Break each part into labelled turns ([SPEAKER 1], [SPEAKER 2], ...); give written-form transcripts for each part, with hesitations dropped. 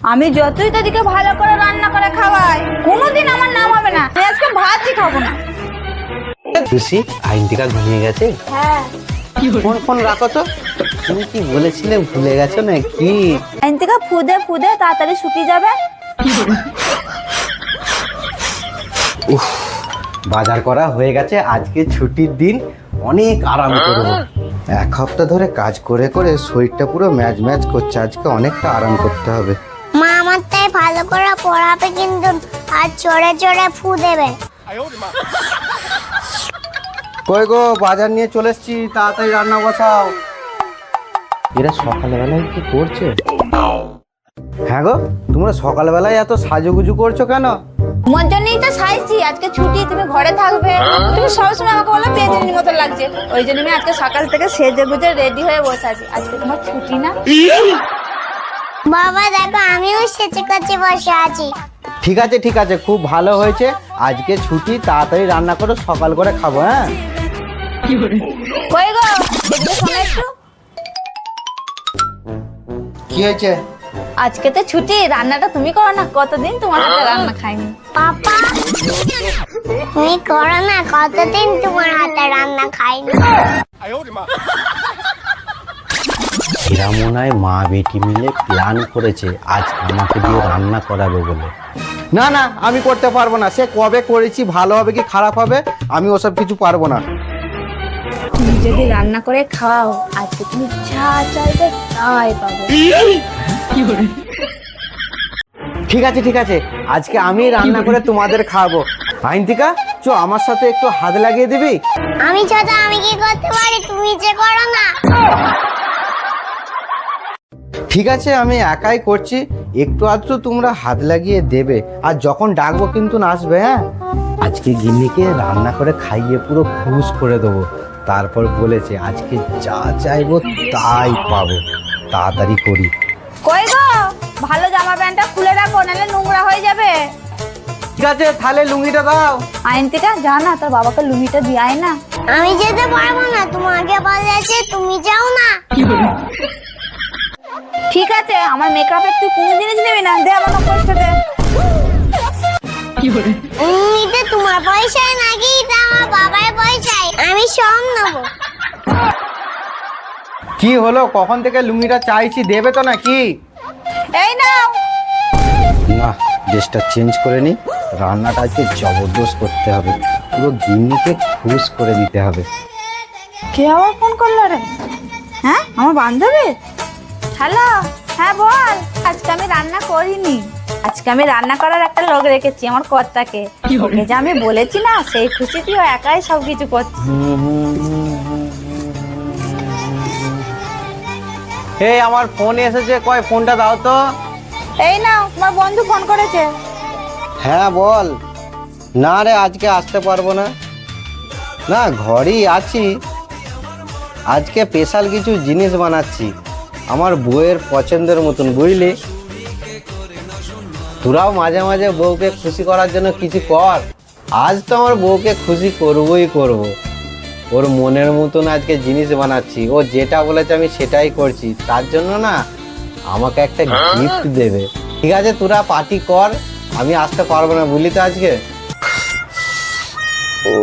[SPEAKER 1] আমি যতই তোদিকে ভালো করে রান্না করে খাওয়াই, কোনোদিন আমার নাম হবে না। আমি আজকে ভাতই খাবো না।
[SPEAKER 2] খুশি আইনটিকা ঘুমিয়ে গেছে।
[SPEAKER 1] হ্যাঁ,
[SPEAKER 2] ফোন রাখো তো। তুমি কি বলেছিলে ভুলে গেছো না কি?
[SPEAKER 1] আইন থেকে ফুদে ফুদে তাড়াতাড়ি শুকিয়ে যাবে।
[SPEAKER 2] বাজার করা হয়ে গেছে, আজকে ছুটির দিন, অনেক আরাম করবো। এক সপ্তাহ ধরে কাজ করে করে শরীরটা পুরো ম্যাজ ম্যাজ করছে, আজকে অনেকটা আরাম করতে হবে।
[SPEAKER 3] মা আমার তাই ভালো করে পড়াবে কিন্তু, আর চড়ে চড়ে ফু দেবে।
[SPEAKER 2] কই গো, বাজার নিয়ে চলে এসছি, তাড়াতাড়ি রান্না বসাও। এরা সকালবেলায় কি করছে? হ্যাঁ গো, তোমরা সকালবেলায় এত সাজুগুজু করছো কেন?
[SPEAKER 1] তোমার জন্যই তো সাইছি, আজকে ছুটি, তুমি ঘরে থাকবে। তুমি সবসময় আমাকে বলো বেদিনীর মতো লাগছে, ওই জন্য আমি আজকে সকাল থেকে সেজে গুজে রেডি হয়ে বসে আছি। আজকে তোমার ছুটি না?
[SPEAKER 3] বাবা দেখো, আমিও সেচে কাছে বসে আছি।
[SPEAKER 2] ঠিক আছে, খুব ভালো হয়েছে। আজকে ছুটি, তাড়াতাড়ি রান্না করো, সকাল করে খাবো। হ্যাঁ,
[SPEAKER 1] কই গো, এদিকে শোনো একটু।
[SPEAKER 2] কি হয়েছে?
[SPEAKER 1] আজকে তো ছুটি, রান্নাটা তুমি করো না। কতদিন তোমার হাতে রান্না খাইনি।
[SPEAKER 3] পাপা তুমি করো না, কতদিন তোমার হাতে রান্না খাইনি।
[SPEAKER 2] এরা মনে হয় মা বেটি মিলে প্ল্যান করেছে আজ আমাকে দিয়ে রান্না করাবে বলে। না না, আমি করতে পারবো না। সে কবে করেছি, ভালো হবে কি খারাপ হবে, আমি ওসব কিছু পারবো না।
[SPEAKER 1] তুমি যদি রান্না করে খাও, আজকে তুমি যা চাইবে তাই পাবে।
[SPEAKER 2] ঠিক আছে, আজকে আমি রান্না করে তোমাদের খাওয়াবো। আইনতিকা, চো আমার সাথে একটু হাত লাগিয়ে দিবি?
[SPEAKER 3] আমি ছোট, আমি কি করতে পারি, তুমি যে করো না।
[SPEAKER 2] ঠিক আছে, আমি একাই করছি, একটু আধটু তোমরা হাত লাগিয়ে দেবে। আর যখন ডাকবো কিন্তু নাচবে। হ্যাঁ, আজকে গিন্নিকে রান্না করে খাইয়ে পুরো খুশ করে দেবো। তারপর বলেছে আজকে যা চাইবো তাই পাবো, তাড়াতাড়ি করি।
[SPEAKER 1] কই গো, ভালো জামা প্যান্টটা খুলে রাখো, নাহলে নোংরা হয়ে যাবে।
[SPEAKER 2] ঠিক আছে, তাহলে লুঙ্গিটা দাও।
[SPEAKER 1] আইন থেকে যা না, তোর বাবাকে লুঙ্গিটা দিয়াই না।
[SPEAKER 3] আমি যেতে পারবো না, তোমাকে বলেছে তুমি যাও না।
[SPEAKER 1] ঠিক আছে, আমার মেকআপের তুই কোনো জিনিস নেবি না, দে আমার কষ্ট দে।
[SPEAKER 3] এমনিতে তোমার পয়সায় নাকি, তা আমার বাবার পয়সায়, আমি সব নেবো।
[SPEAKER 2] কি হলো, কখন থেকে লুঙ্গিটা চাইছি, দেবে তো নাকি?
[SPEAKER 1] এই নাও।
[SPEAKER 2] না, ড্রেসটা চেঞ্জ করে নি, রান্নাটা আজকে জবরদস্ত করতে হবে, পুরো গিন্নিকে খুশ করে দিতে হবে।
[SPEAKER 1] কে আবার ফোন করলো রে? হ্যাঁ, আমার বান্ধবী। হ্যালো, হ্যাঁ বল। আজকে আমি রান্না করিনি, আজকে আমি রান্না করার একটা লোক রেখেছি, আমার কর্তাকে। ওকে যে আমি বলেছি না, সেই খুশিতে ও একাই সবকিছু করছে।
[SPEAKER 2] এই আমার ফোন এসেছে, কয় ফোনটা দাও তো।
[SPEAKER 1] এই নাও, তোমার বন্ধু ফোন করেছে।
[SPEAKER 2] হ্যাঁ বল। না রে, আজকে আসতে পারবো না। না, ঘরেই আছি। আজকে স্পেশাল কিছু জিনিস বানাচ্ছি, আমার বউয়ের পছন্দের মতন, বুঝলি? তোরাও মাঝে মাঝে বউকে খুশি করার জন্য কিছু কর। আজ তো আমার বউকে খুশি করবই করব। ওর মনের মতন আজকে জিনিস বানাচ্ছি, ও যেটা বলেছে আমি সেটাই করছি। তার জন্য না আমাকে একটা গিফট দেবে। ঠিক আছে, তোরা পার্টি কর, আমি আসতে পারবো না, বুঝলি তো আজকে। ও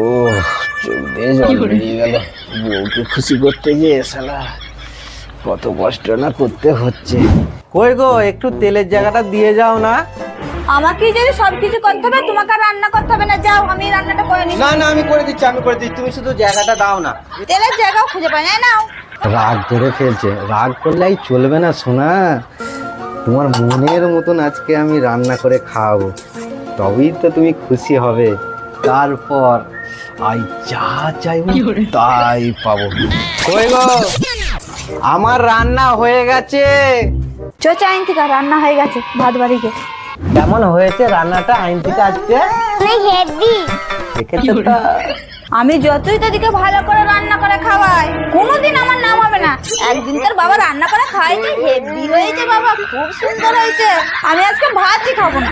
[SPEAKER 2] চোখ দিয়ে জল বেরিয়ে গেল, বউকে খুশি করতে গিয়ে শালা কত কষ্ট না করতে হচ্ছে। কই গো, একটু তেলের জায়গাটা দিয়ে যাও না।
[SPEAKER 1] আমাকে যদি সবকিছু করতে হবে, তোমাকে আর রান্না করতে হবে না। যাও, আমি রান্নাটা করে নিই।
[SPEAKER 2] না না, আমি করে দিচ্ছি, তুমি শুধু জায়গাটা দাও না।
[SPEAKER 1] তেলের জায়গাও খুঁজে পাই না। নাও।
[SPEAKER 2] রাগ করে ফেলছে, রাগ করলেই চলবে না সোনা। তোমার মনের মতন আজকে আমি রান্না করে খাওয়াবো, তবেই তো তুমি খুশি হবে। তারপর আই যা চাইবো তাই পাবো। কই গো, আমার রান্না হয়ে গেছে।
[SPEAKER 1] আইন থেকে রান্না হয়ে গেছে, ভাত বাড়িকে।
[SPEAKER 2] কেমন হয়েছে রান্নাটা আইনটিতে আজকে?
[SPEAKER 3] হেভি।
[SPEAKER 2] দেখেছো তো?
[SPEAKER 1] আমি যতই তোদিকে ভালো করে রান্না করে খাওয়াই, কোনোদিন আমার নাম হবে না। একদিন তোর বাবা রান্না করে খাইছে, হেভি হয়েছে বাবা, খুব সুন্দর হয়েছে। আমি আজকে ভাতই খাবো না।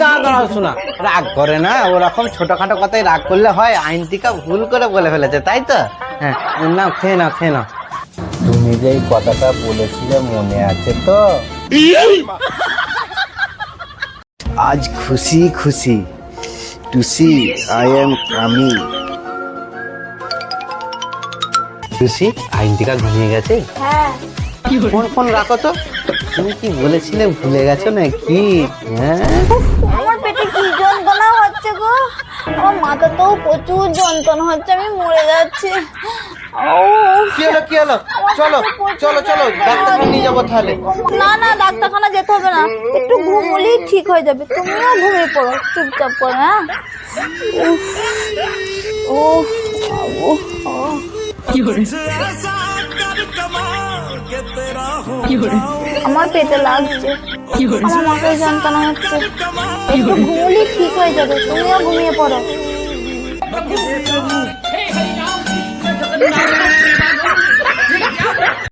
[SPEAKER 2] দাঁড়াও শোনা, রাগ করে না, ওরকম ছোটখাটো কথাই রাগ করলে হয়? আইনটিকা ভুল করে বলে ফেলেছে, তাই তো? হ্যাঁ, না খেয়ে নাও। তুমি যে এই কথাটা বলেছিলে মনে আছে তো? আজ খুশি খুশি টুসি আই এম কামিং। টুসি আইনটিকা ঘুমিয়ে গেছে?
[SPEAKER 1] হ্যাঁ।
[SPEAKER 2] ফোন ফোন রাখো তো। তুমি কি বলেছিলে ভুলে গেছো না কি? হ্যাঁ
[SPEAKER 1] আমার পেটে কি যন্ত্রণা হচ্ছে গো, আমার মাথাতেও প্রচুর যন্ত্রণা হচ্ছে, আমি মরে যাচ্ছি।
[SPEAKER 2] কি হলো কি হলো? চলো চলো চলো ডাক্তারখানা নিয়ে যাবো তাহলে।
[SPEAKER 1] না না, ডাক্তারখানা যেতে হবে না, একটু ঘুমলেই ঠিক হয়ে যাবে। তুমিও ঘুমিয়ে পড়ো চুপচাপ করে। হ্যাঁ উফ, উফ, উফ। আমার পেটে লাগছে, আমার মাথায় যন্ত্রণা হচ্ছে, একটু ঘুমলেই ঠিক হয়ে যাবে। তুমিও ঘুমিয়ে পড়ো।